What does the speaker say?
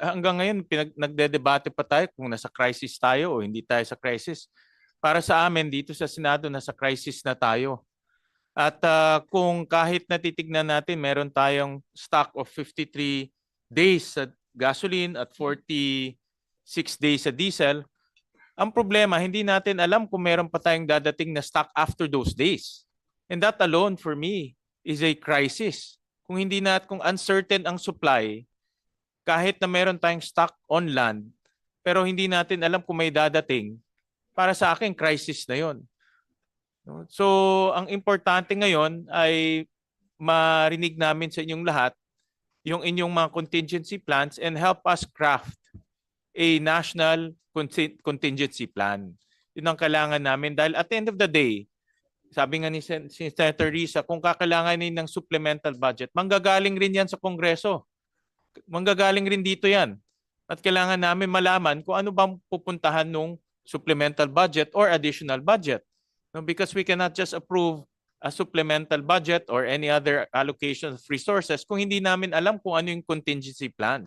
Hanggang ngayon, nagdedebate pa tayo kung nasa crisis tayo o hindi tayo sa crisis. Para sa amin, dito sa Senado, nasa crisis na tayo. At kung kahit natitignan natin, meron tayong stock of 53 days sa gasoline at 46 days sa diesel, ang problema, hindi natin alam kung meron pa tayong dadating na stock after those days. And that alone, for me, is a crisis. Kung hindi kung uncertain ang supply, kahit na meron tayong stock on land, pero hindi natin alam kung may dadating, para sa akin, crisis na yon. So, ang importante ngayon ay marinig namin sa inyong lahat yung inyong mga contingency plans and help us craft a national contingency plan. Yun ang kailangan namin dahil at the end of the day, sabi nga ni Senator Risa, kung kakailanganin ng supplemental budget, manggagaling rin yan sa Kongreso. Manggagaling rin dito yan. At kailangan namin malaman kung ano bang pupuntahan ng supplemental budget or additional budget. No, because we cannot just approve a supplemental budget or any other allocation of resources kung hindi namin alam kung ano yung contingency plans.